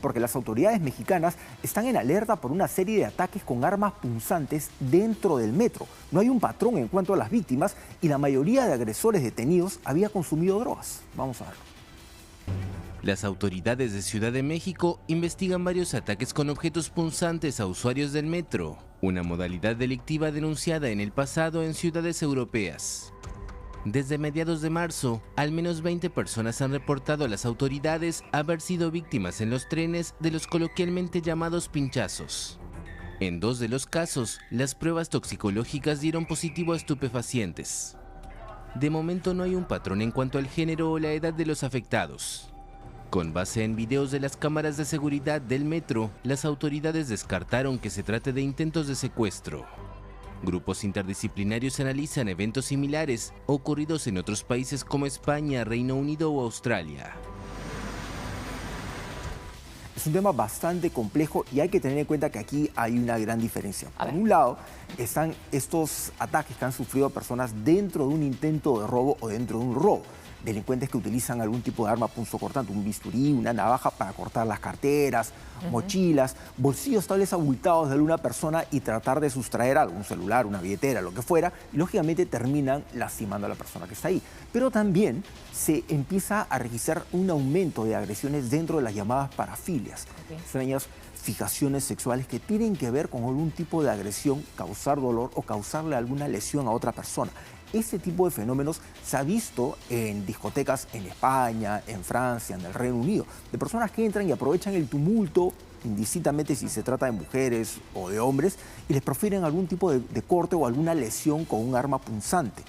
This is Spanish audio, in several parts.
porque las autoridades mexicanas están en alerta por una serie de ataques con armas punzantes dentro del metro. No hay un patrón en cuanto a las víctimas y la mayoría de agresores detenidos había consumido drogas. Vamos a verlo. Las autoridades de Ciudad de México investigan varios ataques con objetos punzantes a usuarios del metro, una modalidad delictiva denunciada en el pasado en ciudades europeas. Desde mediados de marzo, al menos 20 personas han reportado a las autoridades haber sido víctimas en los trenes de los coloquialmente llamados pinchazos. En 2 de los casos, las pruebas toxicológicas dieron positivo a estupefacientes. De momento no hay un patrón en cuanto al género o la edad de los afectados. Con base en videos de las cámaras de seguridad del metro, las autoridades descartaron que se trate de intentos de secuestro. Grupos interdisciplinarios analizan eventos similares ocurridos en otros países como España, Reino Unido o Australia. Es un tema bastante complejo y hay que tener en cuenta que aquí hay una gran diferencia. Por un lado, están estos ataques que han sufrido personas dentro de un intento de robo o dentro de un robo. Delincuentes que utilizan algún tipo de arma punzocortante, un bisturí, una navaja para cortar las carteras, mochilas, bolsillos tal vez abultados de alguna persona y tratar de sustraer algo, un celular, una billetera, lo que fuera, y lógicamente terminan lastimando a la persona que está ahí. Pero también se empieza a registrar un aumento de agresiones dentro de las llamadas parafilias, extrañas fijaciones sexuales que tienen que ver con algún tipo de agresión, causar dolor o causarle alguna lesión a otra persona. Este tipo de fenómenos se ha visto en discotecas en España, en Francia, en el Reino Unido, de personas que entran y aprovechan el tumulto, indistintamente si se trata de mujeres o de hombres, y les profieren algún tipo de corte o alguna lesión con un arma punzante.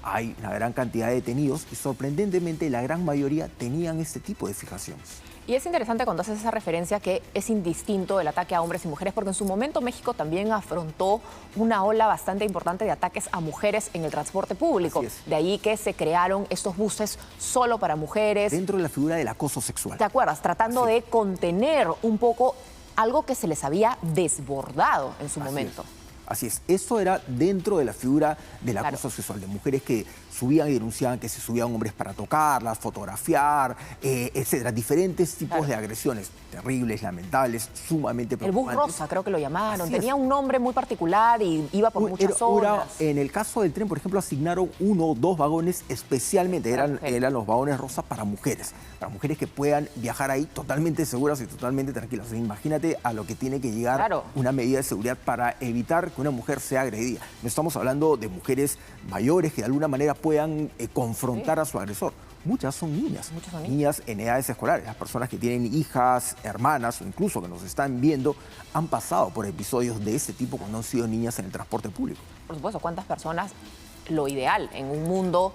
Hay una gran cantidad de detenidos y sorprendentemente la gran mayoría tenían este tipo de fijaciones. Y es interesante cuando haces esa referencia que es indistinto el ataque a hombres y mujeres, porque en su momento México también afrontó una ola bastante importante de ataques a mujeres en el transporte público. De ahí que se crearon estos buses solo para mujeres. Dentro de la figura del acoso sexual. ¿Te acuerdas? Tratando de contener un poco algo que se les había desbordado en su momento. Así es, eso era dentro de la figura del acoso sexual, de mujeres que subían y denunciaban que se subían hombres para tocarlas, fotografiar, etcétera. Diferentes tipos de agresiones terribles, lamentables, sumamente preocupantes. El bus rosa, creo que lo llamaron. Tenía un nombre muy particular y iba por muchas zonas. En el caso del tren, por ejemplo, asignaron 1 o 2 vagones especialmente, eran los vagones rosas para mujeres que puedan viajar ahí totalmente seguras y totalmente tranquilas. O sea, imagínate a lo que tiene que llegar una medida de seguridad para evitar que una mujer sea agredida. No estamos hablando de mujeres mayores que de alguna manera puedan confrontar a su agresor. Muchas son niñas, niñas en edades escolares. Las personas que tienen hijas, hermanas o incluso que nos están viendo han pasado por episodios de este tipo cuando han sido niñas en el transporte público. Por supuesto, ¿cuántas personas? Lo ideal en un mundo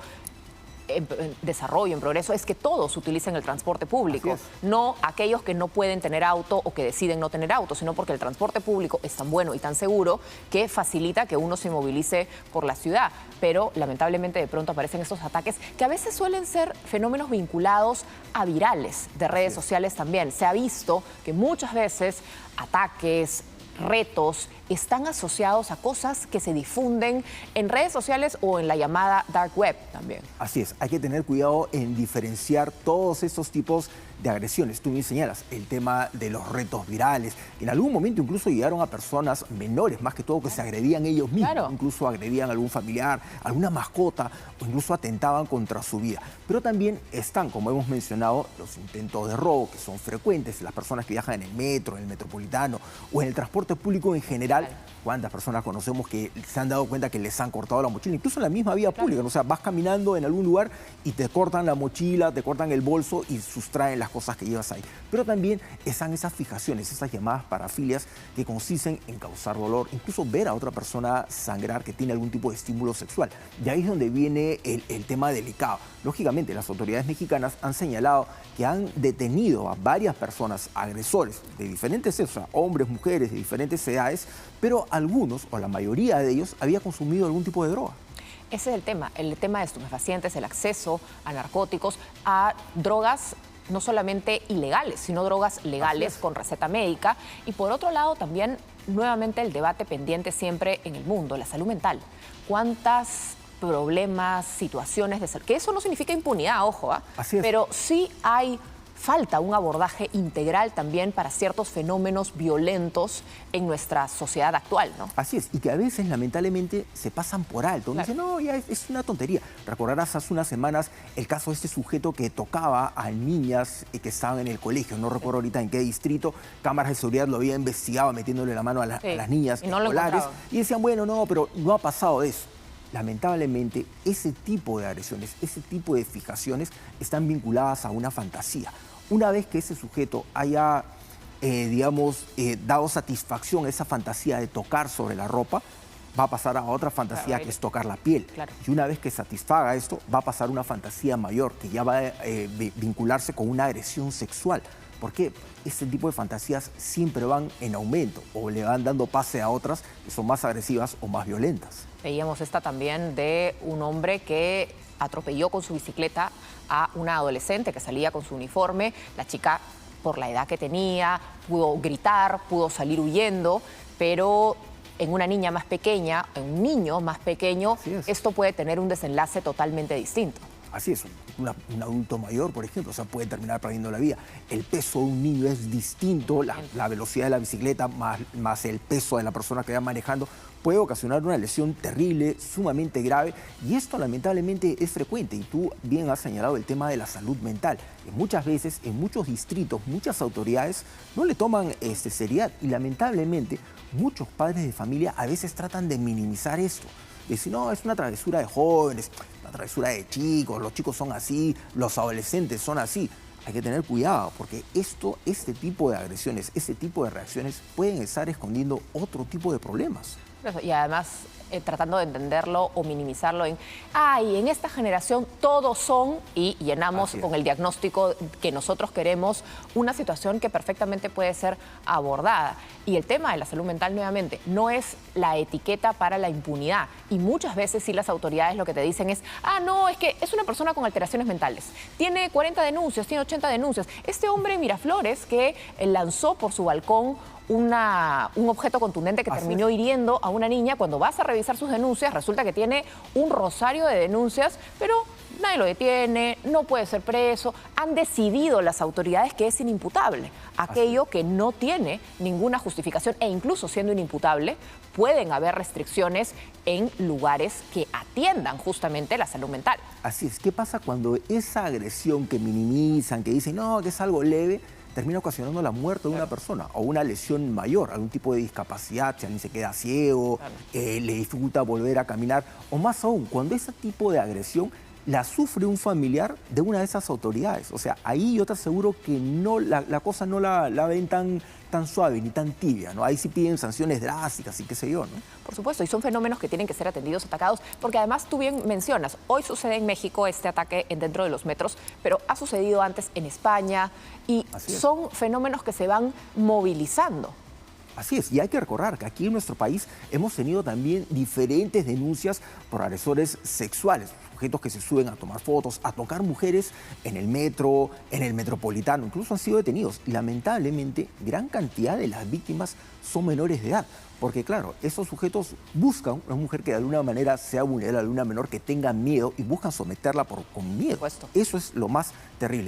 en desarrollo, en progreso, es que todos utilicen el transporte público, no aquellos que no pueden tener auto o que deciden no tener auto, sino porque el transporte público es tan bueno y tan seguro que facilita que uno se movilice por la ciudad. Pero lamentablemente de pronto aparecen estos ataques que a veces suelen ser fenómenos vinculados a virales de redes sociales también. Se ha visto que muchas veces ataques, retos están asociados a cosas que se difunden en redes sociales o en la llamada dark web también. Así es, hay que tener cuidado en diferenciar todos estos tipos de agresiones. Tú me señalas el tema de los retos virales. En algún momento incluso llegaron a personas menores, más que todo que se agredían ellos mismos, incluso agredían a algún familiar, alguna mascota o incluso atentaban contra su vida. Pero también están, como hemos mencionado, los intentos de robo que son frecuentes, las personas que viajan en el metro, en el metropolitano o en el transporte público en general. ¿Cuántas personas conocemos que se han dado cuenta que les han cortado la mochila? Incluso en la misma vía pública, ¿no? O sea, vas caminando en algún lugar y te cortan la mochila, te cortan el bolso y sustraen las cosas que llevas ahí. Pero también están esas fijaciones, esas llamadas parafilias que consisten en causar dolor, incluso ver a otra persona sangrar que tiene algún tipo de estímulo sexual. Y ahí es donde viene el tema delicado. Lógicamente, las autoridades mexicanas han señalado que han detenido a varias personas, agresores de diferentes sexos, hombres, mujeres, de diferentes edades, pero algunos, o la mayoría de ellos, había consumido algún tipo de droga. Ese es el tema de estupefacientes, el acceso a narcóticos, a drogas no solamente ilegales, sino drogas legales con receta médica. Y por otro lado también, nuevamente, el debate pendiente siempre en el mundo, la salud mental. ¿Cuántas problemas, situaciones de salud? Que eso no significa impunidad, ojo, pero sí hay falta un abordaje integral también para ciertos fenómenos violentos en nuestra sociedad actual, ¿no? Así es, y que a veces lamentablemente se pasan por alto. Claro. Dicen, no, ya es una tontería. Recordarás hace unas semanas el caso de este sujeto que tocaba a niñas que estaban en el colegio, no recuerdo ahorita en qué distrito, cámaras de seguridad lo había investigado metiéndole la mano a las niñas y no lo escolares encontraban. y decían, bueno, no, pero no ha pasado eso. Lamentablemente, ese tipo de agresiones, ese tipo de fijaciones están vinculadas a una fantasía. Una vez que ese sujeto haya, dado satisfacción a esa fantasía de tocar sobre la ropa, va a pasar a otra fantasía, Claro, que es tocar la piel. Claro. Y una vez que satisfaga esto, va a pasar una fantasía mayor, que ya va a vincularse con una agresión sexual. ¿Por qué? Este tipo de fantasías siempre van en aumento o le van dando pase a otras que son más agresivas o más violentas. Veíamos esta también de un hombre que atropelló con su bicicleta a una adolescente que salía con su uniforme. La chica, por la edad que tenía, pudo gritar, pudo salir huyendo, pero en una niña más pequeña, en un niño más pequeño, esto puede tener un desenlace totalmente distinto. Así es, un adulto mayor, por ejemplo, puede terminar perdiendo la vida. El peso de un niño es distinto, la velocidad de la bicicleta más el peso de la persona que va manejando puede ocasionar una lesión terrible, sumamente grave, y esto lamentablemente es frecuente. Y tú bien has señalado el tema de la salud mental. Y muchas veces, en muchos distritos, muchas autoridades no le toman seriedad, y lamentablemente muchos padres de familia a veces tratan de minimizar esto. Decir, no, es una travesura de jóvenes, una travesura de chicos, los chicos son así, los adolescentes son así. Hay que tener cuidado porque este tipo de agresiones, este tipo de reacciones pueden estar escondiendo otro tipo de problemas. Y además tratando de entenderlo o minimizarlo en esta generación todos son, y llenamos con el diagnóstico que nosotros queremos una situación que perfectamente puede ser abordada. Y el tema de la salud mental, nuevamente, no es la etiqueta para la impunidad. Y muchas veces sí las autoridades lo que te dicen es, no, es que es una persona con alteraciones mentales. Tiene 40 denuncias, tiene 80 denuncias. Este hombre en Miraflores que lanzó por su balcón un objeto contundente que terminó hiriendo a una niña, cuando vas a revisar sus denuncias, resulta que tiene un rosario de denuncias, pero nadie lo detiene, no puede ser preso. Han decidido las autoridades que es inimputable. Aquello que no tiene ninguna justificación, e incluso siendo inimputable, pueden haber restricciones en lugares que atiendan justamente la salud mental. Así es. ¿Qué pasa cuando esa agresión que minimizan, que dicen, no, que es algo leve, termina ocasionando la muerte de una persona o una lesión mayor, algún tipo de discapacidad, si alguien se queda ciego, le dificulta volver a caminar, o más aún, cuando ese tipo de agresión la sufre un familiar de una de esas autoridades? O sea, ahí yo te aseguro que no, la cosa no la ven tan suave ni tan tibia, ¿no? Ahí sí piden sanciones drásticas y qué sé yo, ¿no? Por supuesto, y son fenómenos que tienen que ser atendidos, atacados, porque además tú bien mencionas, hoy sucede en México este ataque dentro de los metros, pero ha sucedido antes en España y son fenómenos que se van movilizando. Así es, y hay que recordar que aquí en nuestro país hemos tenido también diferentes denuncias por agresores sexuales, sujetos que se suben a tomar fotos, a tocar mujeres en el metro, en el metropolitano, incluso han sido detenidos. Y lamentablemente, gran cantidad de las víctimas son menores de edad, porque claro, esos sujetos buscan una mujer que de alguna manera sea vulnerable, una menor que tenga miedo y buscan someterla con miedo. Eso es lo más terrible.